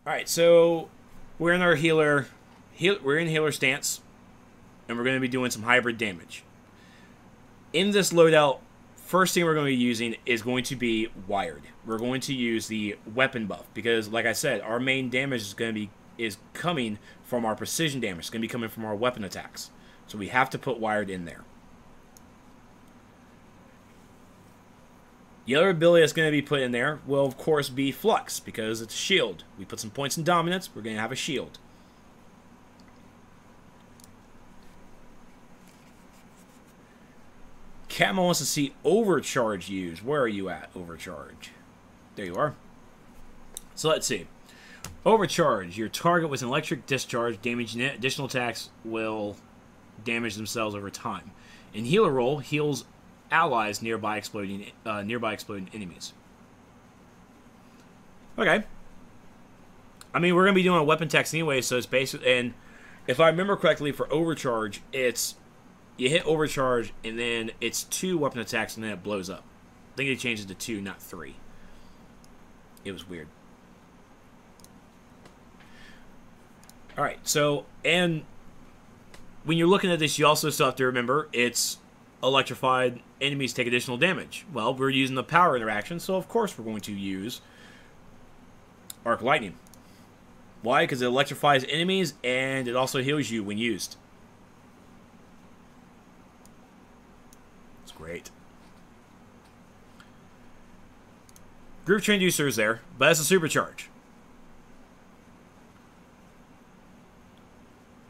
Alright, so we're in our we're in healer stance, and we're going to be doing some hybrid damage. In this loadout, first thing we're going to be using is going to be wired. We're going to use the weapon buff, because like I said, our main damage is coming from our precision damage. It's going to be coming from our weapon attacks. So we have to put wired in there. The other ability that's going to be put in there will, of course, be Flux, because it's a shield. We put some points in dominance, we're going to have a shield. Camo wants to see Overcharge used. Where are you at, Overcharge? There you are. So let's see. Overcharge. Your target with an electric discharge, damaging additional attacks will damage themselves over time. In healer role, heals allies nearby exploding enemies. Okay. I mean, we're gonna be doing a weapon text anyway, so it's basically, and if I remember correctly, for Overcharge, it's you hit Overcharge and then it's 2 weapon attacks and then it blows up. I think it changes to 2, not 3. It was weird. All right, so and when you're looking at this, you also still have to remember it's electrified enemies take additional damage. Well, we're using the power interaction, so of course we're going to use Arc Lightning. Why? Because it electrifies enemies and it also heals you when used. It's great. Group Transducer is there, but that's a supercharge.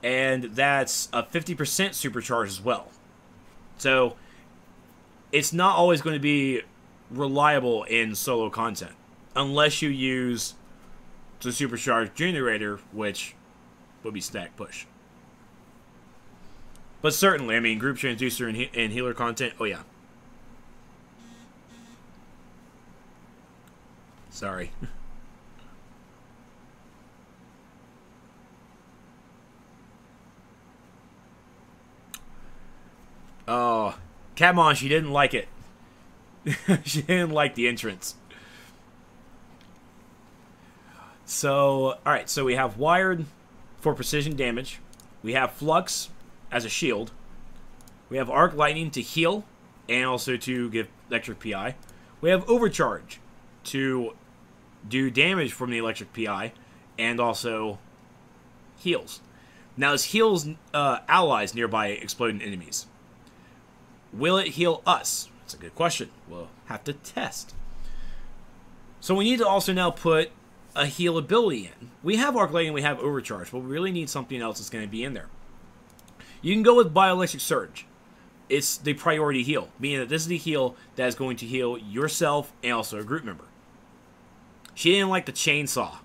And that's a 50% supercharge as well. So, it's not always going to be reliable in solo content. Unless you use the supercharged generator, which would be stack push. But certainly, I mean, group transducer and healer content, oh yeah. Sorry. Oh, come on, she didn't like it. She didn't like the entrance. So, alright, so we have wired for precision damage. We have Flux as a shield. We have Arc Lightning to heal and also to give electric PI. We have Overcharge to do damage from the electric PI and also heals. Now, this heals allies nearby exploding enemies. Will it heal us? That's a good question. We'll have to test. So we need to also now put a heal ability in. We have Arc Lightning, we have Overcharge, but we really need something else that's going to be in there. You can go with Bioelectric Surge. It's the priority heal, meaning that this is the heal that is going to heal yourself and also a group member. She didn't like the chainsaw.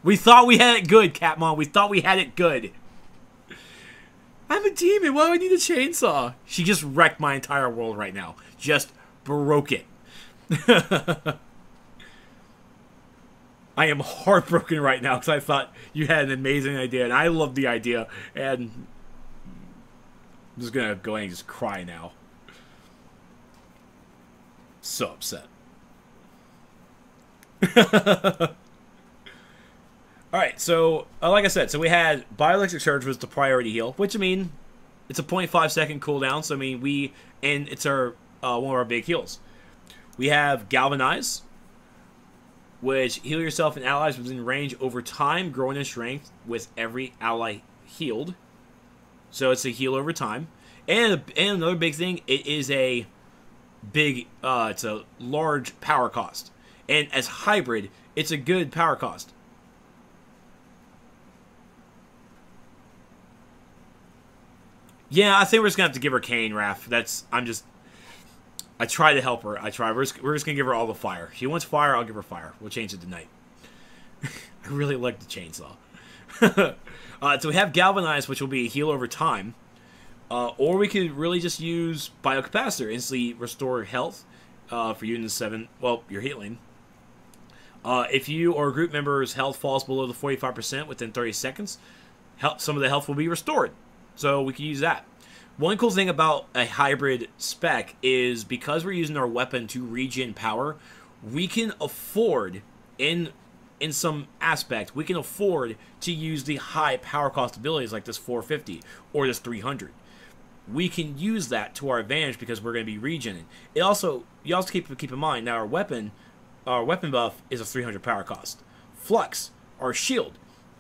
We thought we had it good, Catmon. We thought we had it good. I'm a demon. Why do I need a chainsaw? She just wrecked my entire world right now. Just broke it. I am heartbroken right now because I thought you had an amazing idea, and I love the idea, and I'm just gonna go ahead and just cry now. So upset. Alright, so, like I said, so we had Bioelectric Surge was the priority heal, which, I mean, it's a 0.5 second cooldown, so, I mean, and it's our, one of our big heals. We have Galvanize, which heal yourself and allies within range over time, growing in strength with every ally healed. So it's a heal over time. And another big thing, it is a big, it's a large power cost. And as hybrid, it's a good power cost. Yeah, I think we're just going to have to give her Kane, Raph. I try to help her. We're just going to give her all the fire. She wants fire, I'll give her fire. We'll change it tonight. I really like the chainsaw. So we have Galvanize, which will be a heal over time. Or we could really just use Biocapacitor. Instantly restore health for you in the 7. Well, you're healing. If you or a group member's health falls below the 45% within 30 seconds, some of the health will be restored. So we can use that. One cool thing about a hybrid spec is because we're using our weapon to regen power, we can afford, in some aspect, we can afford to use the high power cost abilities like this 450 or this 300. We can use that to our advantage because we're going to be regening. You also keep in mind now our weapon buff is a 300 power cost. Flux, our shield,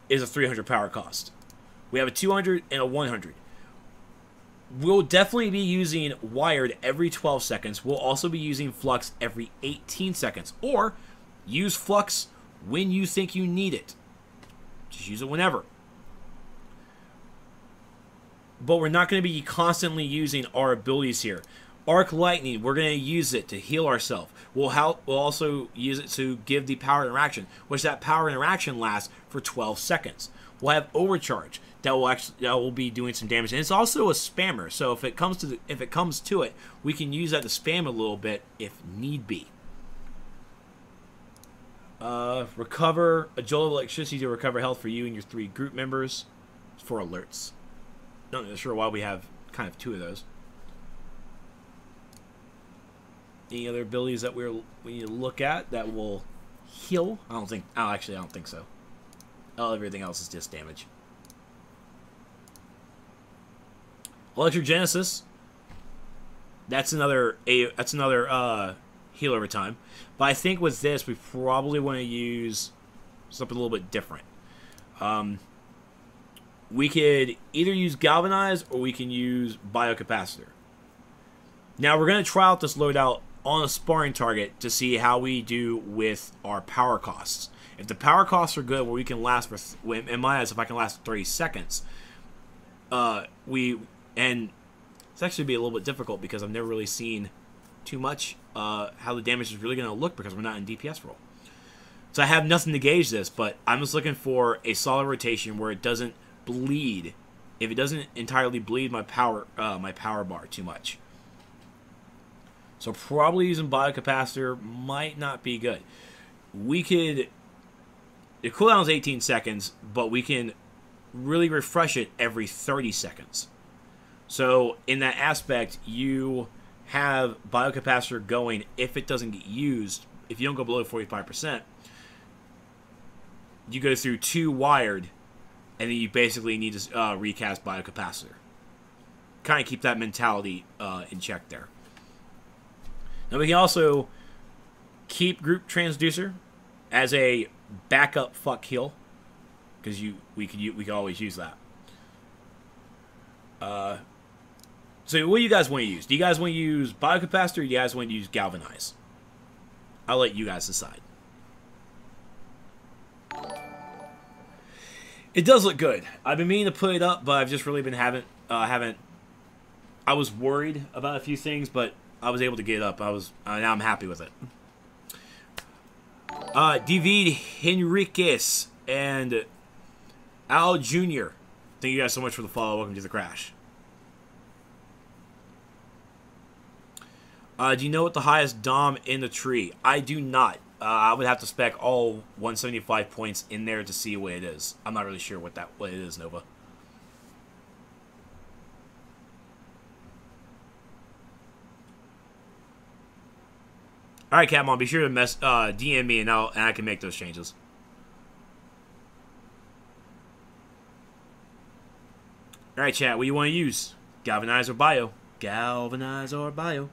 is a 300 power cost. We have a 200 and a 100. We'll definitely be using Wired every 12 seconds. We'll also be using Flux every 18 seconds. Or use Flux when you think you need it. Just use it whenever. But we're not going to be constantly using our abilities here. Arc Lightning, we're going to use it to heal ourselves. We'll also use it to give the power interaction, which that power interaction lasts for 12 seconds. We'll have Overcharge that will be doing some damage, and it's also a spammer. So if it comes to it, we can use that to spam a little bit if need be. Recover a jolt of electricity to recover health for you and your 3 group members. It's for alerts. Not really sure why we have kind of 2 of those. Any other abilities that we need to look at that will heal? I don't think so. Everything else is just damage. Electrogenesis. That's another heal over time. But I think with this, we probably want to use something a little bit different. We could either use Galvanize or we can use Biocapacitor. Now we're going to try out this loadout on a sparring target to see how we do with our power costs. If the power costs are good, where we can last for, in my eyes, if I can last for 30 seconds, and it's actually be a little bit difficult because I've never really seen too much how the damage is really going to look because we're not in DPS role. So I have nothing to gauge this, but I'm just looking for a solid rotation where it doesn't bleed. If it doesn't entirely bleed my power bar too much. So probably using Biocapacitor might not be good. The cooldown is 18 seconds, but we can really refresh it every 30 seconds. So in that aspect, you have Biocapacitor going if it doesn't get used. If you don't go below 45%, you go through 2 wired, and then you basically need to recast Biocapacitor. Kind of keep that mentality in check there. Now we can also keep Group Transducer as a backup fuck heal, because we could always use that. So what do you guys want to use? Do you guys want to use Biocapacitor, or do you guys want to use Galvanize? I'll let you guys decide. It does look good. I've been meaning to put it up, but I've just really been haven't. I was worried about a few things, but I was able to get it up. Now I'm happy with it. David Henriquez and Al Jr. Thank you guys so much for the follow. Welcome to the crash. Do you know what the highest Dom in the tree? I do not. I would have to spec all 175 points in there to see what it is. I'm not really sure what it is, Nova. All right, Catmon, be sure to DM me and I can make those changes. All right, chat, what do you want to use? Galvanize or Bio? Galvanize or Bio?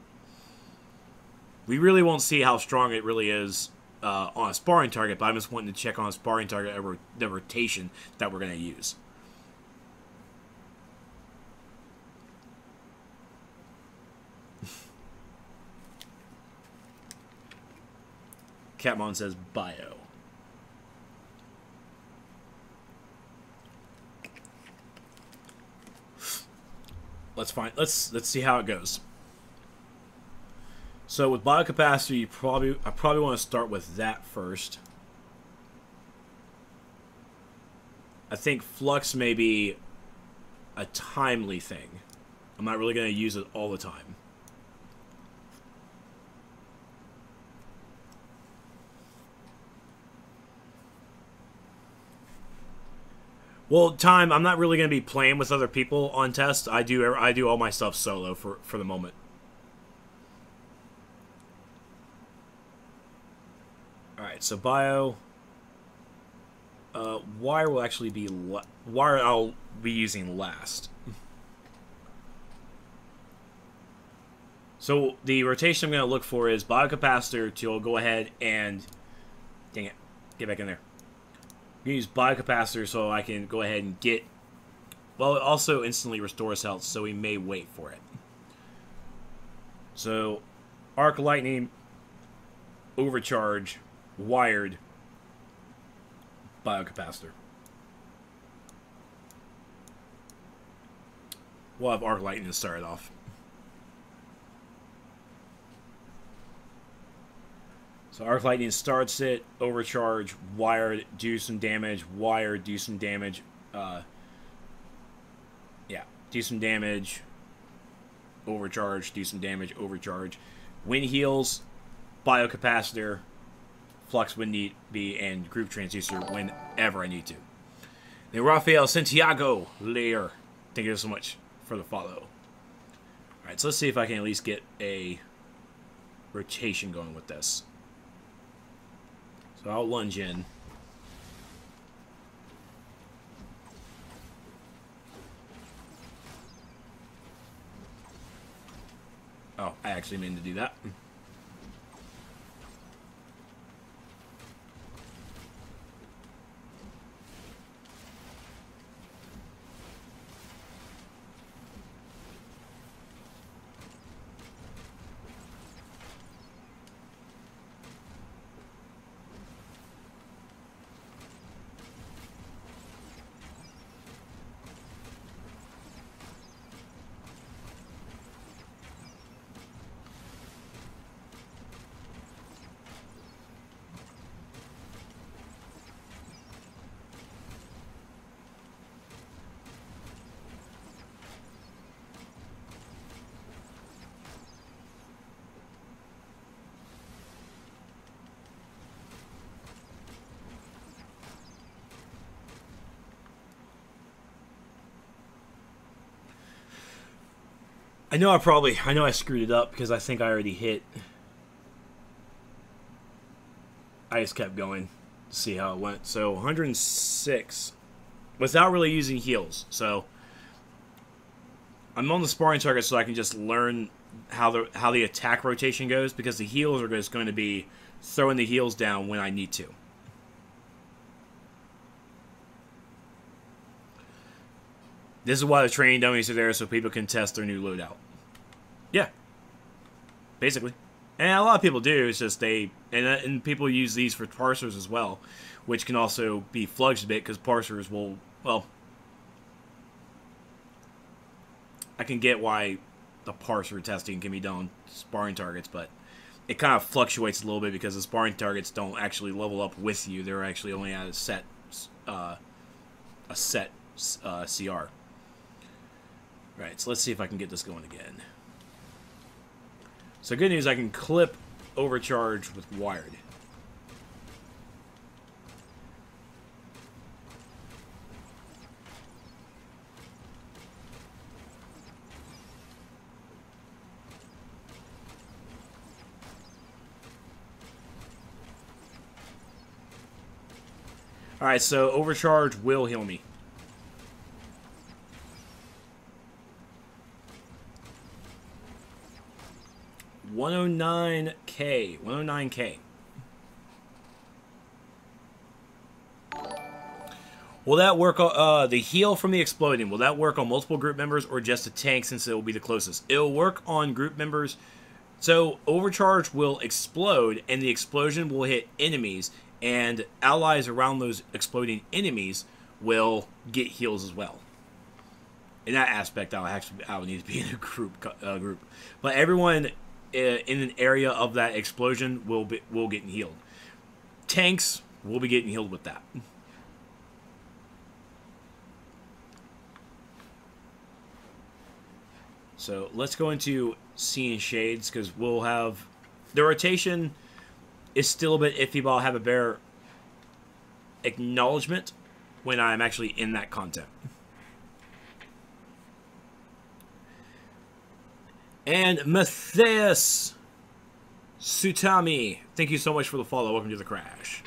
We really won't see how strong it really is on a sparring target, but I'm just wanting to check on a sparring target the rotation that we're going to use. Catmon says Bio. Let's see how it goes. So with Biocapacitor, I probably want to start with that first. I think Flux may be a timely thing. I'm not really going to use it all the time. Well, time. I'm not really going to be playing with other people on test. I do all my stuff solo for the moment. All right. So bio. Wire will actually be wire. I'll be using last. So the rotation I'm going to look for is biocapacitor to go ahead and... Dang it. Get back in there. I'm going to use biocapacitor so I can go ahead and get... Well, it also instantly restores health, so we may wait for it. So, arc lightning, overcharge, wired, biocapacitor. We'll have arc lightning to start it off. So arc lightning starts it, overcharge, wired, do some damage, wired, do some damage, do some damage, overcharge, do some damage, overcharge. Wind heals, biocapacitor, flux when need be, and group transducer whenever I need to. Then Rafael Santiago Lair, thank you so much for the follow. Alright, so let's see if I can at least get a rotation going with this. So I'll lunge in. Oh, I actually meant to do that. I know I screwed it up because I think I already hit. I just kept going to see how it went. So 106 without really using heals. So I'm on the sparring target so I can just learn how the attack rotation goes, because the heals are just going to be throwing the heals down when I need to. This is why the training dummies are there, so people can test their new loadout. Yeah. Basically. And a lot of people do, it's just and people use these for parsers as well, which can also be fludged a bit, because parsers will, well, I can get why the parser testing can be done on sparring targets, but it kind of fluctuates a little bit because the sparring targets don't actually level up with you. They're actually only at a set CR. Right, so let's see if I can get this going again. So good news, I can clip overcharge with wired. Alright, so overcharge will heal me. $109K. 109K. Will that work on the heal from the exploding? Will that work on multiple group members or just a tank, since it will be the closest? It'll work on group members. So overcharge will explode, and the explosion will hit enemies, and allies around those exploding enemies will get heals as well. In that aspect, I would need to be in a group. But everyone in an area of that explosion will get healed. Tanks will be getting healed with that. So let's go into seeing shades, because we'll have the rotation is still a bit iffy, but I'll have a better acknowledgement when I'm actually in that content. And Matthias Sutami, thank you so much for the follow. Welcome to the crash.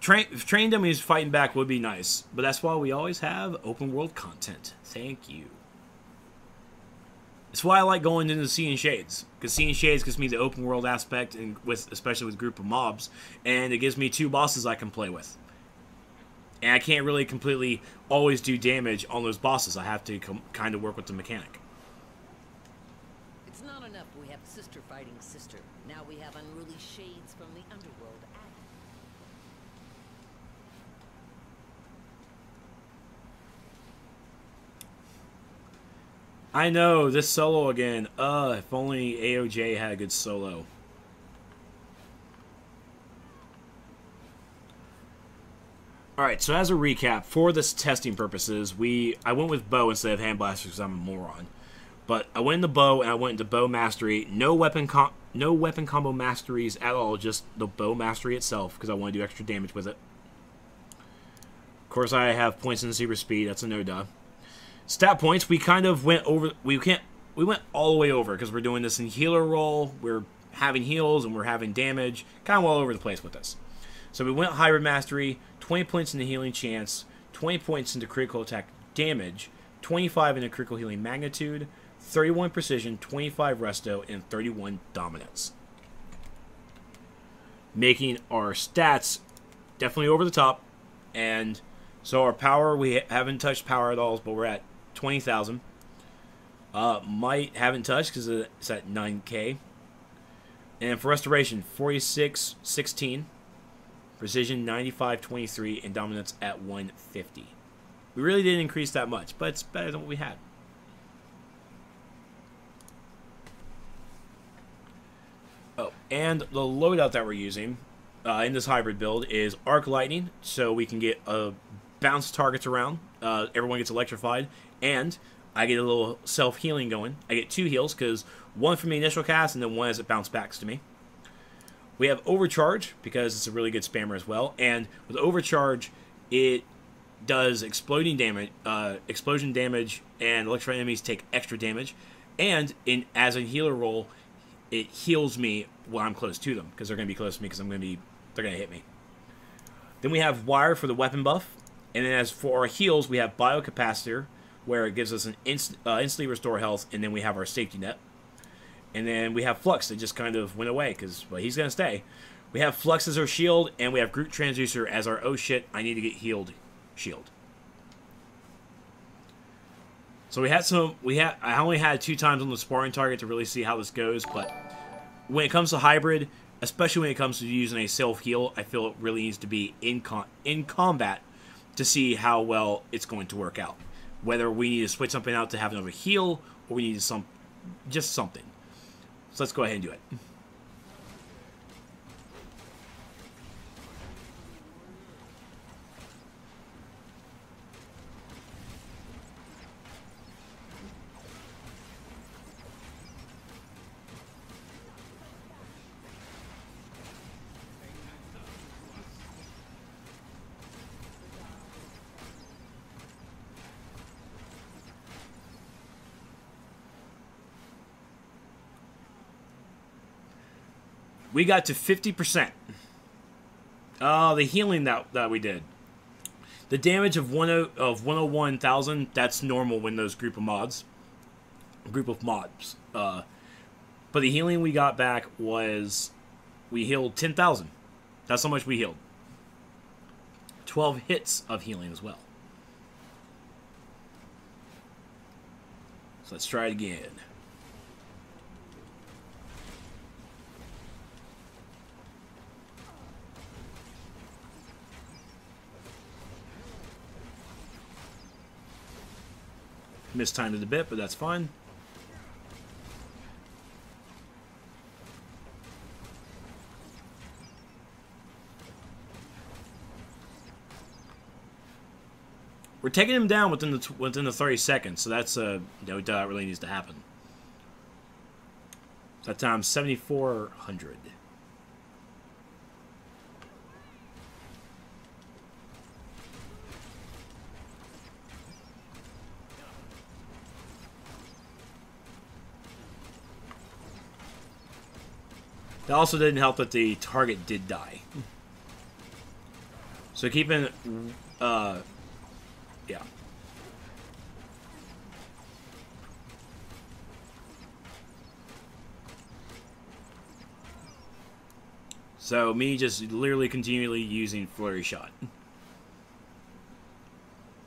Train dummies fighting back would be nice, but that's why we always have open world content. Thank you. It's why I like going into Sea and Shades, because Sea and Shades gives me the open world aspect, and especially with a group of mobs, and it gives me 2 bosses I can play with. And I can't really completely always do damage on those bosses. I have to kind of work with the mechanic. It's not enough we have sister fighting sister. Now we have unruly shades from the underworld added. I know, this solo again. If only AOJ had a good solo. Alright, so as a recap, for this testing purposes, I went with bow instead of hand blaster because I'm a moron. But I went into bow and I went into bow mastery. No weapon combo masteries at all, just the bow mastery itself because I want to do extra damage with it. Of course, I have points in super speed. That's a no-duh. Stat points, we kind of went over. We went all the way over because we're doing this in healer role. We're having heals and we're having damage. Kind of all over the place with this. So we went hybrid mastery, 20 points in the healing chance, 20 points into critical attack damage, 25 into critical healing magnitude, 31 precision, 25 resto, and 31 dominance. Making our stats definitely over the top. And so our power, we haven't touched power at all, but we're at 20,000. Might haven't touched because it's at 9k. And for restoration, 4616. Precision 9523 and dominance at 150. We really didn't increase that much, but it's better than what we had. Oh, and the loadout that we're using in this hybrid build is arc lightning, so we can get bounce targets around. Everyone gets electrified, and I get a little self-healing going. I get 2 heals, because one from the initial cast, and then one as it bounce backs to me. We have Overcharge, because it's a really good spammer as well. And with Overcharge, it does explosion damage, and electrified enemies take extra damage. And as a healer role, it heals me while I'm close to them, because they're going to be close to me, because they're going to hit me. Then we have Wire for the weapon buff. And then as for our heals, we have Biocapacitor, where it gives us an instantly restore health, and then we have our safety net. And then we have Flux that just kind of went away because, well, he's going to stay. We have Flux as our shield, and we have Groot Transducer as our oh shit, I need to get healed shield. So I only had 2 times on the Sparring Target to really see how this goes, but when it comes to hybrid, especially when it comes to using a self-heal, I feel it really needs to be in combat to see how well it's going to work out. Whether we need to switch something out to have another heal, or we need just something. So let's go ahead and do it. We got to 50%. The healing that we did. The damage of 101,000, that's normal when those group of mobs. But the healing we got back was, we healed 10,000. That's how much we healed. 12 hits of healing as well. So let's try it again. Mistimed it a bit, but that's fine. We're taking him down within the 30 seconds, so that's no doubt really needs to happen. So that times 7,400. That also didn't help that the target did die. So keeping, yeah. So me just literally continually using Flurry Shot.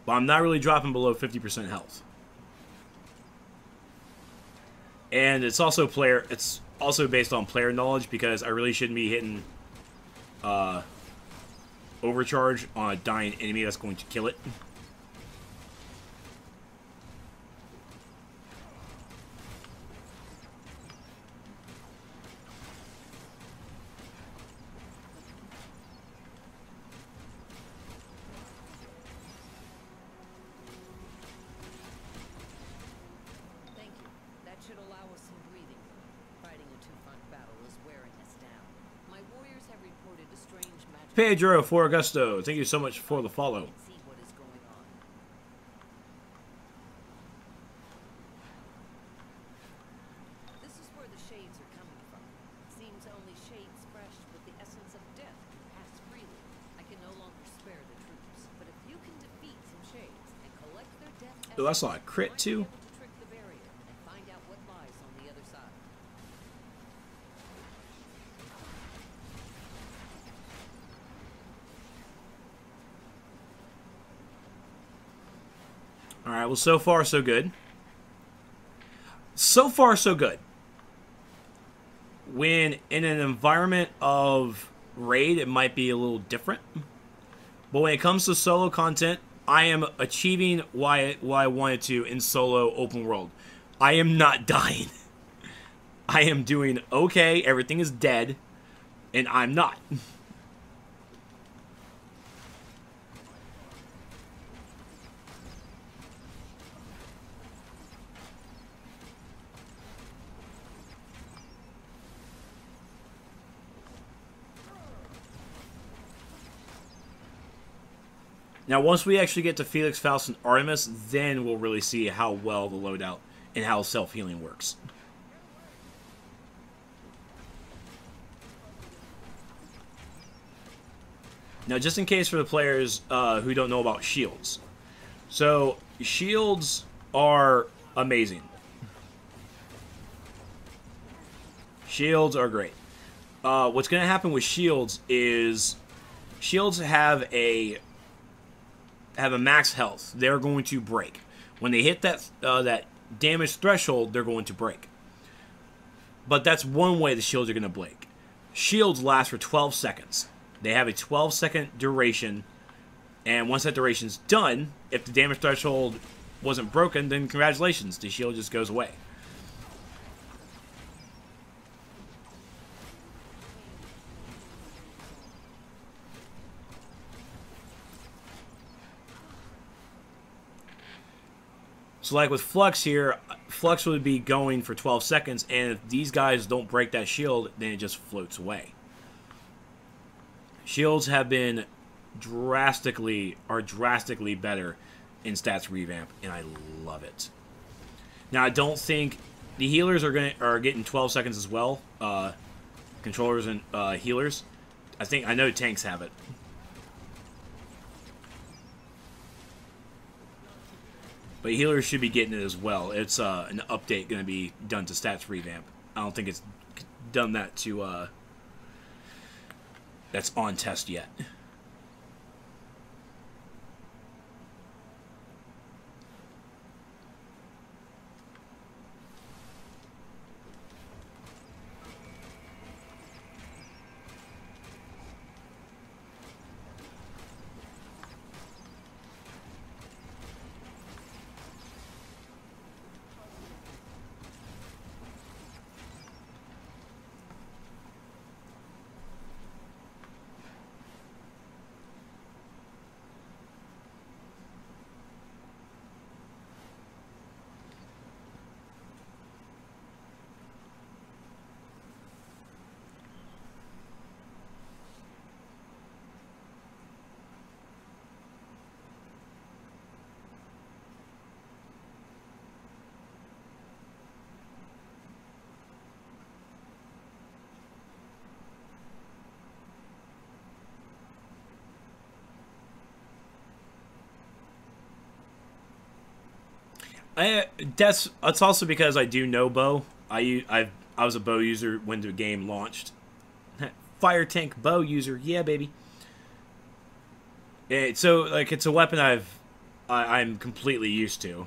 But I'm not really dropping below 50% health. And it's also based on player knowledge, because I really shouldn't be hitting overcharge on a dying enemy that's going to kill it. Pedro for Augusto, thank you so much for the follow. This is where the shades are coming from. Seems only shades fresh with the essence of death can pass freely. I can no longer spare the troops, but if you can defeat some shades and collect their death essence, Oh, that's not a crit too. trick the barrier and find out what lies on the other side. Alright, well, so far, so good. So far, so good. When in an environment of raid, it might be a little different. But when it comes to solo content, I am achieving what I wanted to in solo open world. I am not dying. I am doing okay, everything is dead, and I'm not. Now, once we actually get to Felix, Faust, and Artemis, then we'll really see how well the loadout and how self-healing works. Now, just in case for the players who don't know about shields. So, shields are amazing. Shields are great. What's going to happen with shields is shields have a max health. They're going to break. When they hit that damage threshold, they're going to break. But that's one way the shields are going to break. Shields last for 12 seconds. They have a 12-second duration, and once that duration's done, if the damage threshold wasn't broken, then congratulations, the shield just goes away. So like with Flux here, Flux would be going for 12 seconds, and if these guys don't break that shield, then it just floats away. Shields have been drastically better in Stats Revamp, and I love it. Now I don't think the healers are getting 12 seconds as well. Controllers and healers. I know tanks have it. But healers should be getting it as well. It's an update going to be done to Stats Revamp. I don't think it's done that to that's on test yet. It's also because I do know bow. I was a bow user when the game launched. Fire tank bow user, yeah, baby. So like it's a weapon I'm completely used to.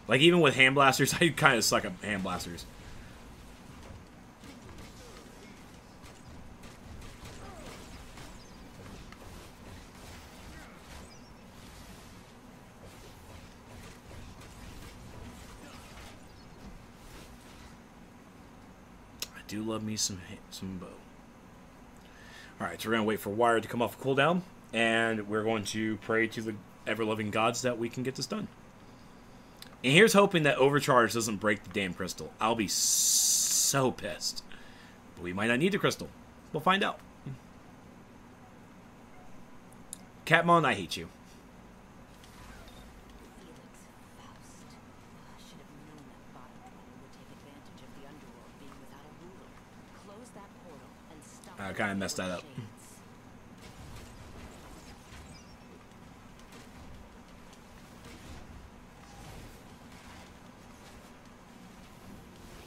Like even with hand blasters, I kind of suck at hand blasters. I do love me some bow. Alright, so we're going to wait for Wire to come off cooldown, and we're going to pray to the ever-loving gods that we can get this done. And here's hoping that Overcharge doesn't break the damn crystal. I'll be so pissed. But we might not need the crystal. We'll find out. Catmon, I hate you. I kind of messed that up.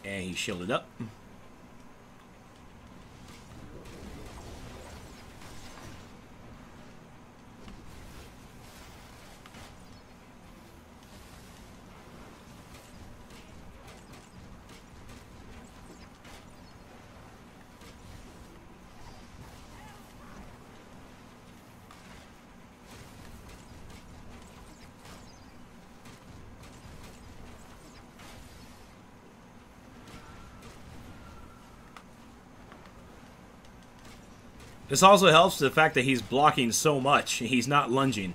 And he shielded up. This also helps the fact that he's blocking so much. He's not lunging.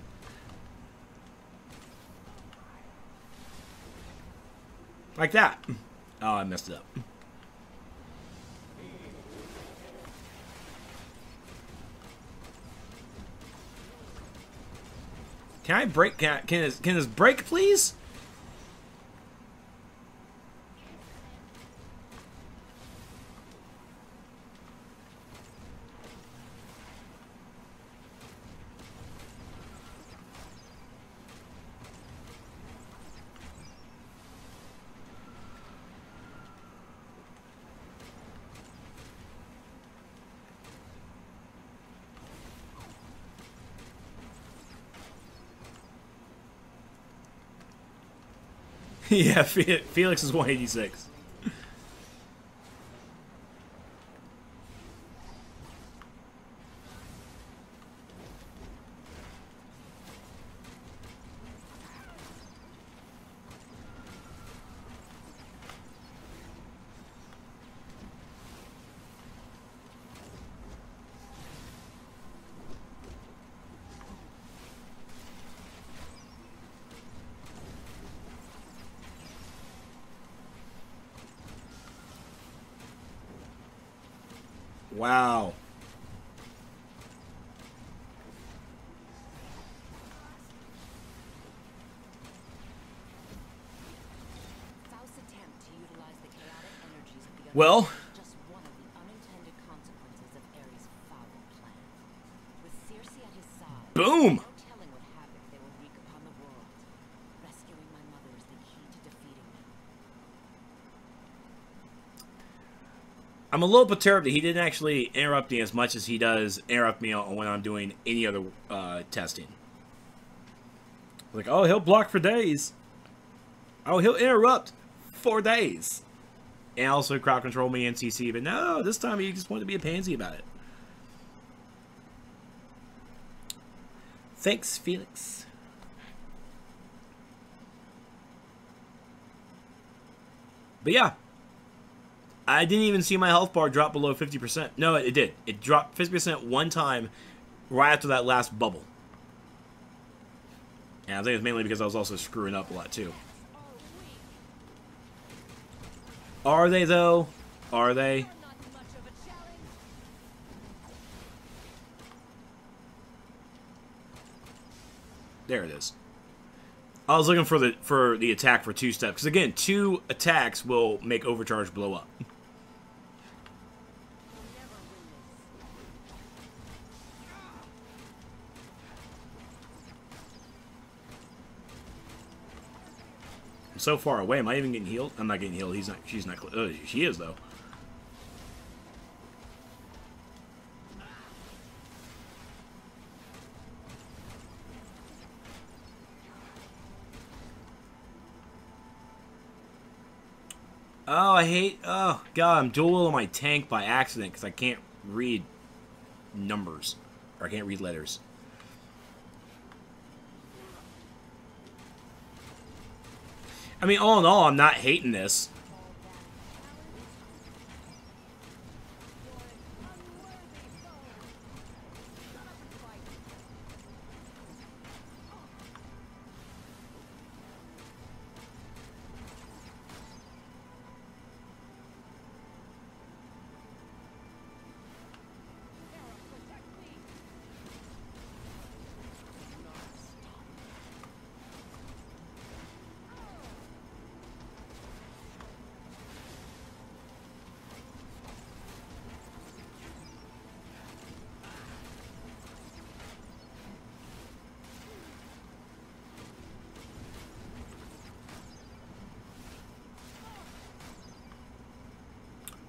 Like that. Oh, I messed it up. Can I break? Can this break, please? Yeah, Felix is 186. Wow. Well, Just one of the unintended consequences of Ares' foul plan. With Circe at his side, boom. no telling what havoc they will wreak upon the world. Rescuing my mother is the key to defeating them. I'm a little perturbed that he didn't actually interrupt me as much as he does interrupt me when I'm doing any other testing. Like, oh, he'll block for days. Oh, he'll interrupt for days. And also crowd control me and CC, but no, this time he just wanted to be a pansy about it. Thanks, Felix. But yeah. I didn't even see my health bar drop below 50%. No, it did. It dropped 50% one time right after that last bubble. And I think it's mainly because I was also screwing up a lot too. Are they though? Are they? There it is. I was looking for the attack for 2-step because again, 2 attacks will make Overcharge blow up. I'm so far away. Am I even getting healed? I'm not getting healed. He's not. She's not. She is though. Oh, I hate. Oh God, I'm dual on my tank by accident because I can't read numbers, or I can't read letters. I mean, all in all, I'm not hating this.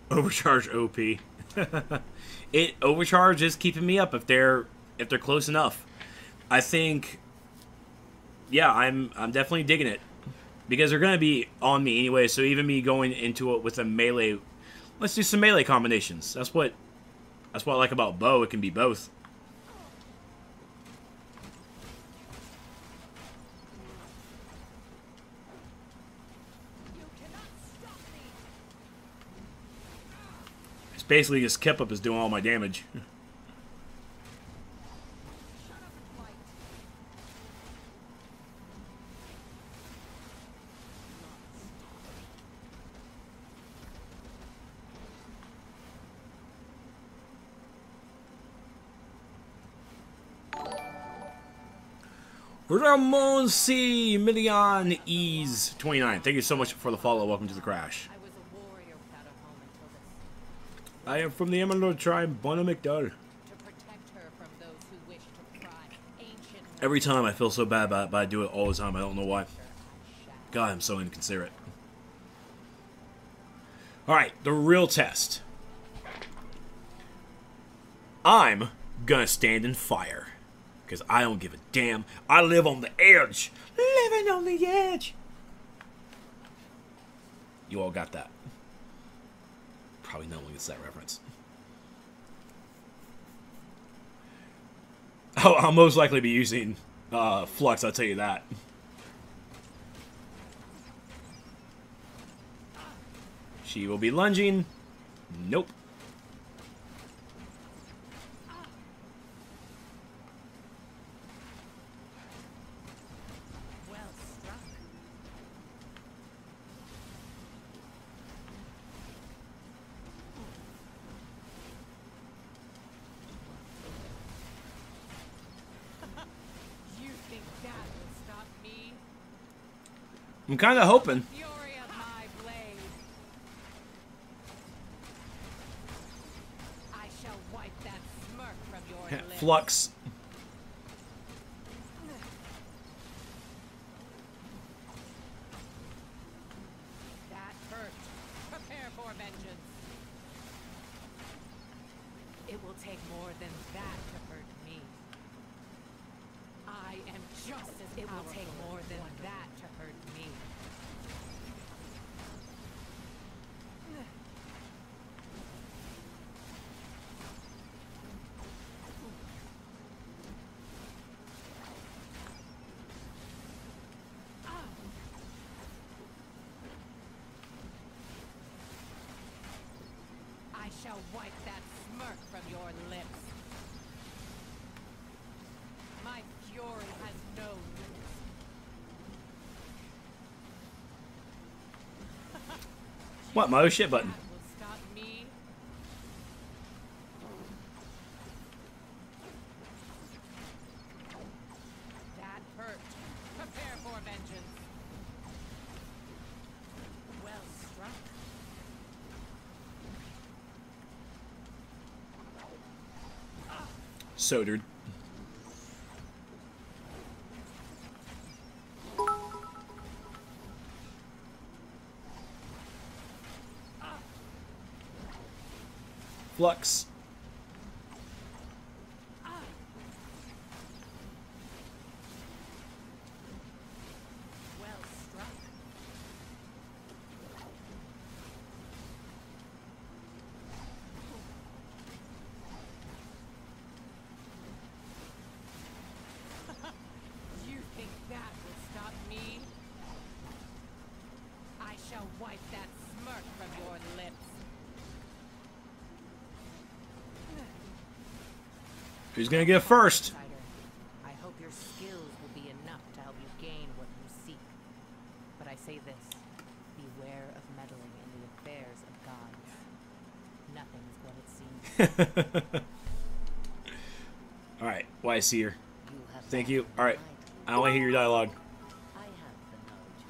Overcharge OP. It overcharge is keeping me up if they're close enough. I think, yeah, I'm definitely digging it because they're gonna be on me anyway. So even me going into it with a melee, let's do some melee combinations. That's what I like about bow. It can be both. Basically, just kept up is doing all my damage. Ramon C. Million Ease 29. Thank you so much for the follow. Welcome to the crash. I was a warrior without a home until this. I am from the Emerald tribe, Bona McDull. To protect her from those who wish to pry ancient. Every time I feel so bad about it, but I do it all the time. I don't know why. God, I'm so inconsiderate. Alright, the real test. I'm gonna stand in fire. Because I don't give a damn. I live on the edge. Living on the edge. You all got that. Probably no one gets that reference. Oh, I'll most likely be using Flux, I'll tell you that. She will be lunging. Nope. Well struck. You think that will stop me? I'm kind of hoping. Fury of my blade. I shall wipe that smirk from your lips. Flux. That hurt. Prepare for vengeance. It will take more than that to hurt me. I am just as it will take more than that to hurt me. I shall wipe that smirk from your lips. My fury has no limits. What, my oh shit button? That will stop me. That hurt. Prepare for vengeance. Well struck. Sodered. Flux. Well struck. You think that will stop me? I shall wipe that smirk from your lips. Who's gonna get first? Outsider, I hope your skills will be enough to help you gain what you seek. But I say this, beware of meddling in the affairs of gods. Nothing is what it seems. Alright, why see her? You have Thank found you. the Alright, light. I want to hear your dialogue. I have the knowledge.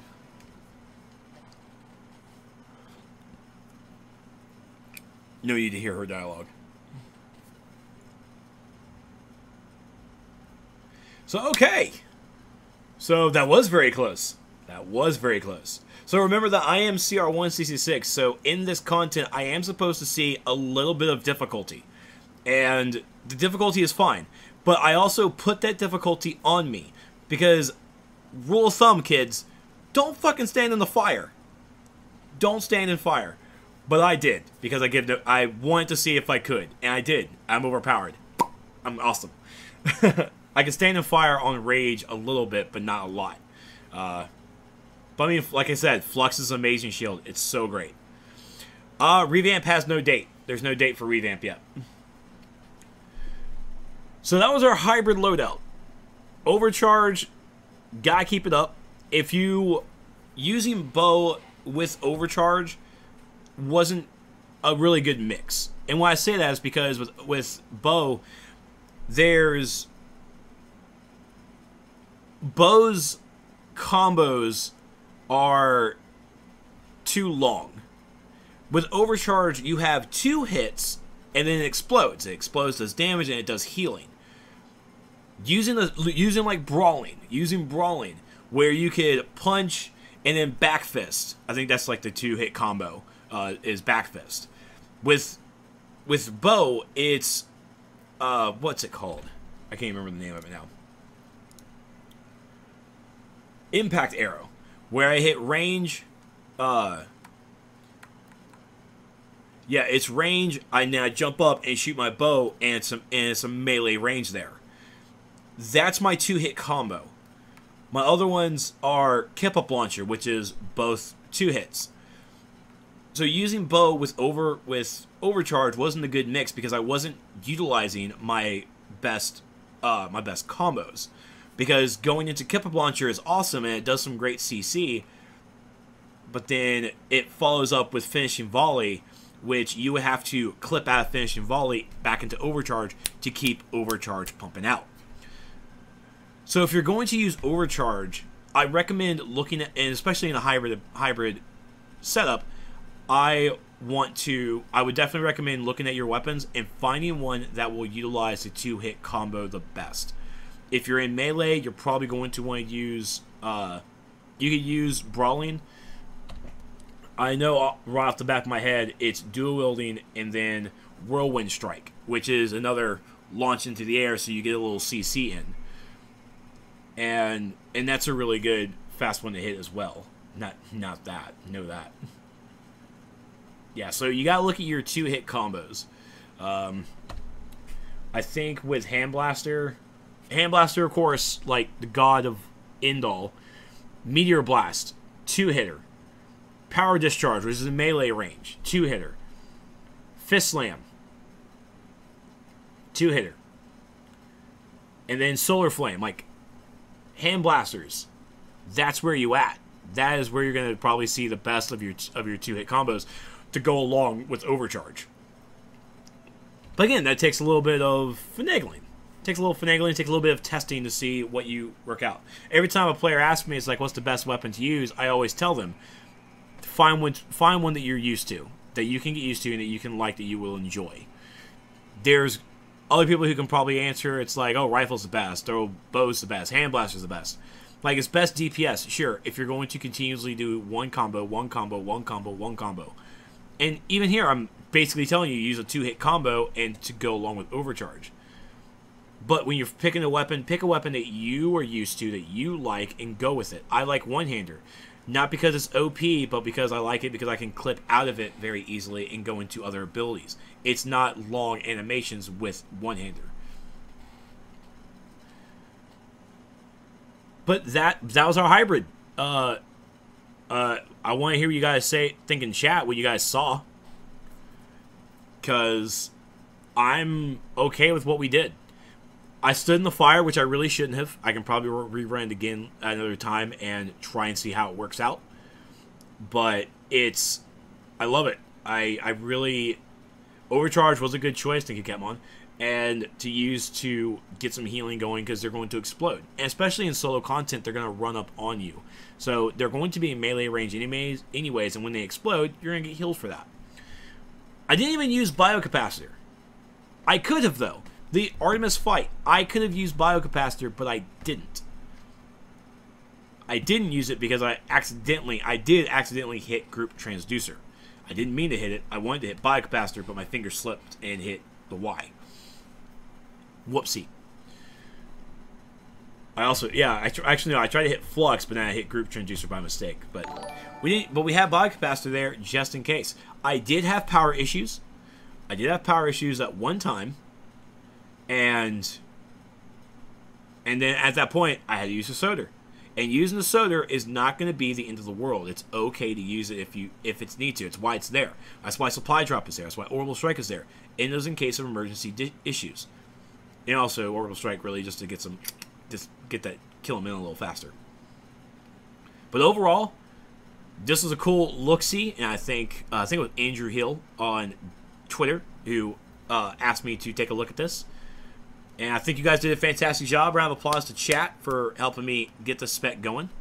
No need to hear her dialogue. So, okay. So, that was very close. That was very close. So, remember that I am CR166. So, in this content, I am supposed to see a little bit of difficulty. And the difficulty is fine. But I also put that difficulty on me. Because, rule of thumb, kids, don't fucking stand in the fire. Don't stand in fire. But I did. Because I wanted to see if I could. And I did. I'm overpowered. I'm awesome. I can stand in fire on rage a little bit, but not a lot. But I mean, like I said, Flux is an amazing shield. It's so great. Revamp has no date. There's no date for Revamp yet. So that was our hybrid loadout. Overcharge, gotta keep it up. If you using bow with overcharge wasn't a really good mix. And why I say that is because with bow, there's bow's combos are too long. With overcharge, you have 2 hits and then it explodes. It explodes, does damage, and it does healing. Using like brawling, where you could punch and then back fist. I think that's like the 2-hit combo is back fist. With bow, it's what's it called? I can't remember the name of it now. Impact arrow, where I hit range. Yeah, it's range. Then I jump up and shoot my bow, and it's some melee range there. That's my 2-hit combo. My other ones are Kip Up Launcher, which is both 2 hits. So using bow with overcharge wasn't a good mix because I wasn't utilizing my best combos. Because going into Kip Up Launcher is awesome and it does some great CC, but then it follows up with Finishing Volley, which you would have to clip out of Finishing Volley back into Overcharge to keep Overcharge pumping out. So if you're going to use Overcharge, I recommend looking at, and especially in a hybrid setup, I would definitely recommend looking at your weapons and finding one that will utilize the 2-hit combo the best. If you're in melee, you're probably going to want to use, you could use Brawling. I know right off the back of my head, it's Dual Wielding and then Whirlwind Strike, which is another launch into the air so you get a little CC in. And that's a really good fast one to hit as well. Not that. Know that. Yeah, so you gotta look at your 2-hit combos. I think with Hand Blaster, of course, like the god of end-all. Meteor Blast, 2-hitter. Power Discharge, which is a melee range, 2-hitter. Fist Slam, 2-hitter. And then Solar Flame, like Hand Blasters. That's where you at. That is where you're going to probably see the best of your 2-hit combos to go along with Overcharge. But again, that takes a little bit of finagling. Takes a little bit of testing to see what you work out. Every time a player asks me, it's like, what's the best weapon to use? I always tell them, find one that you're used to, that you can get used to, and that you can like, that you will enjoy. There's other people who can probably answer, it's like, oh, rifle's the best, or bow's the best, hand blaster's the best. Like, it's best DPS, sure, if you're going to continuously do one combo, And even here, I'm basically telling you use a 2-hit combo and to go along with Overcharge. But when you're picking a weapon, pick a weapon that you are used to, that you like, and go with it. I like one-hander. Not because it's OP, but because I like it because I can clip out of it very easily and go into other abilities. It's not long animations with one-hander. But that was our hybrid. I want to hear what you guys think in chat, what you guys saw. Because I'm okay with what we did. I stood in the fire, which I really shouldn't have. I can probably rerun it again at another time and try and see how it works out. But I love it. I really, Overcharge was a good choice. Thank you, Catmon. And to use to get some healing going because they're going to explode. And especially in solo content, they're going to run up on you. So they're going to be in melee range anyways, and when they explode, you're going to get healed for that. I didn't even use Biocapacitor. I could have, though. The Artemis fight, I could have used Biocapacitor, but I didn't. I didn't use it because I did accidentally hit Group Transducer. I didn't mean to hit it. I wanted to hit Biocapacitor, but my finger slipped and hit the Y. Whoopsie. I also, yeah, actually no, I tried to hit Flux, but then I hit Group Transducer by mistake. But we have Biocapacitor there just in case. I did have power issues. I did have power issues at one time. And then at that point, I had to use a Soda. And using the Soda is not going to be the end of the world. It's okay to use it if it's need to. It's why it's there. That's why Supply Drop is there. That's why Orbital Strike is there. And those in case of emergency issues. And also Orbital Strike really just to get that kill them in a little faster. But overall, this was a cool look-see, and I think it was Andrew Hill on Twitter who asked me to take a look at this. And I think you guys did a fantastic job. Round of applause to chat for helping me get the spec going.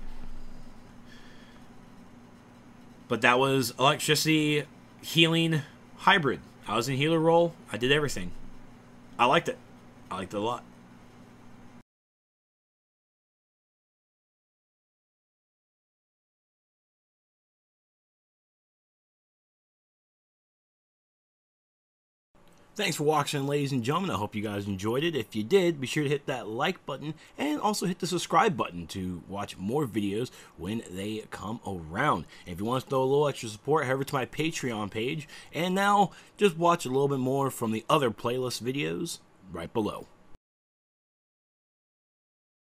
But that was Electricity Healing Hybrid. I was in healer role. I did everything. I liked it. I liked it a lot. Thanks for watching, ladies and gentlemen. I hope you guys enjoyed it. If you did, be sure to hit that like button and also hit the subscribe button to watch more videos when they come around. And if you want to throw a little extra support, head over to my Patreon page. And now, just watch a little bit more from the other playlist videos right below.